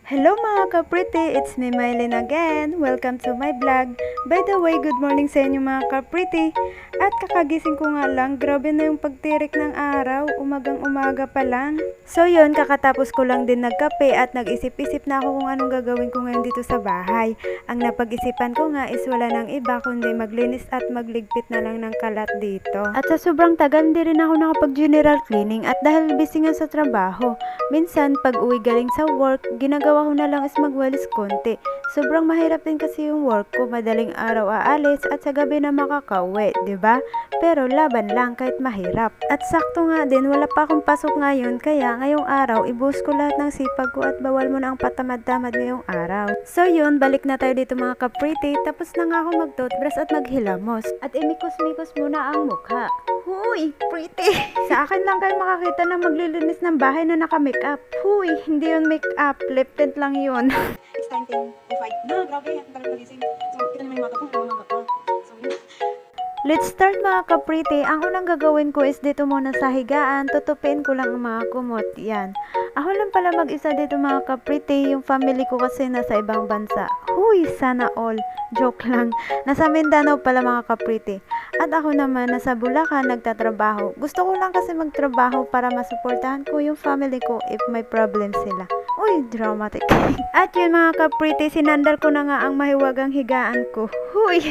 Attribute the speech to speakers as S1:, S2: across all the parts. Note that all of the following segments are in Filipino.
S1: Hello mga ka-pretty! It's me, Mylene again. Welcome to my vlog. By the way, good morning sa inyo mga ka-pretty. At kakagising ko nga lang, grabe na yung pagtirik ng araw, umagang umaga pa lang. So yun, kakatapos ko lang din nagkape at nag-isip-isip na ako kung anong gagawin ko ngayon dito sa bahay. Ang napag-isipan ko nga is wala nang iba kundi maglinis at magligpit na lang ng kalat dito. At sa sobrang tagal, hindi rin ako nakapag-general cleaning at dahil busy nga sa trabaho. Minsan, pag uwi galing sa work, ginagawa ko na lang is magwalis konti. Sobrang mahirap din kasi yung work ko, madaling araw aalis at sa gabi na makakauwi, 'di ba? Pero laban lang kahit mahirap. At sakto nga din, wala pa akong pasok ngayon, kaya ngayong araw, ibuhos ko lahat ng sipag ko at bawal mo na ang patamad-tamad ngayong araw. So yun, balik na tayo dito mga ka-pretty, tapos na nga ako mag-toothbrush at maghilamos. At imikos-mikos muna ang mukha. Huy, pretty! Sa akin lang kayo makakita na maglilinis ng bahay na naka-makeup. Huy, hindi yun makeup, lip tint lang yun.
S2: It's time 10:05 na, grabe, ang tagal nagising. So, kita naman yung mata ko, umaga pa. So, yun.
S1: Let's start mga ka-pretty. Ang unang gagawin ko is dito muna sa higaan, tutupin ko lang ang mga kumot. Yan. Ako lang pala mag-isa dito mga ka-pretty. Yung family ko kasi nasa ibang bansa. Huy, sana all. Joke lang. Nasa Mindanao pala mga ka-pretty. At ako naman nasa Bulacan nagtatrabaho. Gusto ko lang kasi magtrabaho para masuportahan ko yung family ko if may problem sila. Uy, dramatic. At yun mga ka-pretty, sinandal ko na nga ang mahiwagang higaan ko. Huy!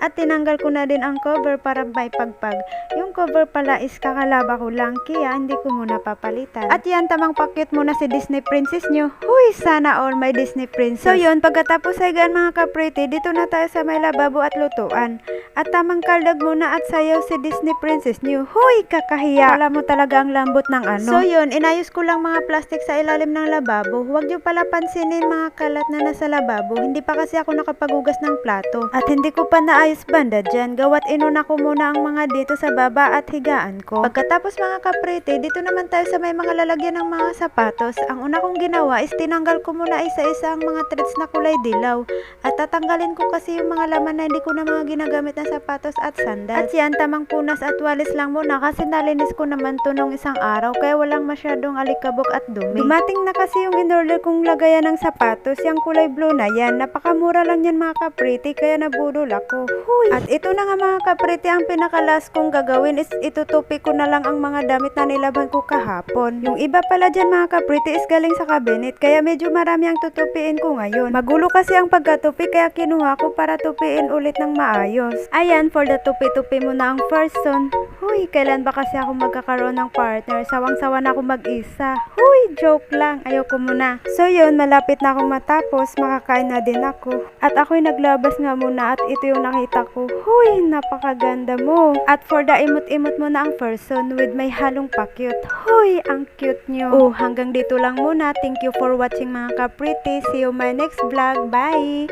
S1: At tinanggal ko na din ang cover para may pagpag. Yung cover pala is kakalaba ko lang, kaya hindi ko muna papalitan. At yan, tamang pakyut muna si Disney Princess nyo. Huy! Sana all may Disney Princess. So yun, pagkatapos higaan mga ka-pretty, dito na tayo sa may lababo at lutuan. At tamang kaldag muna at sayaw si Disney Princess nyo. Huy! Kakahiya! Alam mo talaga ang lambot ng ano. So yun, inayos ko lang mga plastic sa ilalim ng lababo. Huwag nyo pala pansinin mga kalat na nasa lababo. Hindi pa kasi ako nakapagugas ng plato. At hindi ko pa naayos banda dyan. Gawat inuna ko muna ang mga dito sa baba at higaan ko. Pagkatapos mga ka-pretty, dito naman tayo sa may mga lalagyan ng mga sapatos. Ang una kong ginawa is tinanggal ko muna isa-isa ang mga threads na kulay dilaw. At tatanggalin ko kasi yung mga laman na hindi ko na mga ginagamit na sapatos at sandal. At yan, tamang punas at walis lang muna kasi nalinis ko naman to nung isang araw kaya walang masyadong alikabok at dumi. Dumating na kasi yung in-order kong lagayan ng sapatos, yung kulay blue na yan. Napakamura lang yan mga ka-pretty kaya nabudol ako. Huy! At ito na nga mga ka-pretty, ang pinakalas kong gagawin is itutupi ko na lang ang mga damit na nilaban ko kahapon. Yung iba pala dyan mga ka-pretty is galing sa cabinet kaya medyo marami ang tutupiin ko ngayon. Magulo kasi ang pagkatupi kaya kinuha ko para tupiin ulit ng maayos. Ayan, for the tupi-tupi mo na ang person. Huy, kailan ba kasi ako magkakaroon ng partner? Sawang-sawa na ako mag-isa. Huy, joke lang. Ayoko muna. So yun, malapit na akong matapos. Makakain na din ako. At ako'y naglabas nga muna at ito yung nakita ko. Huy, napakaganda mo. At for the imot-imot mo na ang person with may halong pakyut. Huy, ang cute nyo. Oh, hanggang dito lang muna. Thank you for watching mga ka-pretty. See you my next vlog. Bye!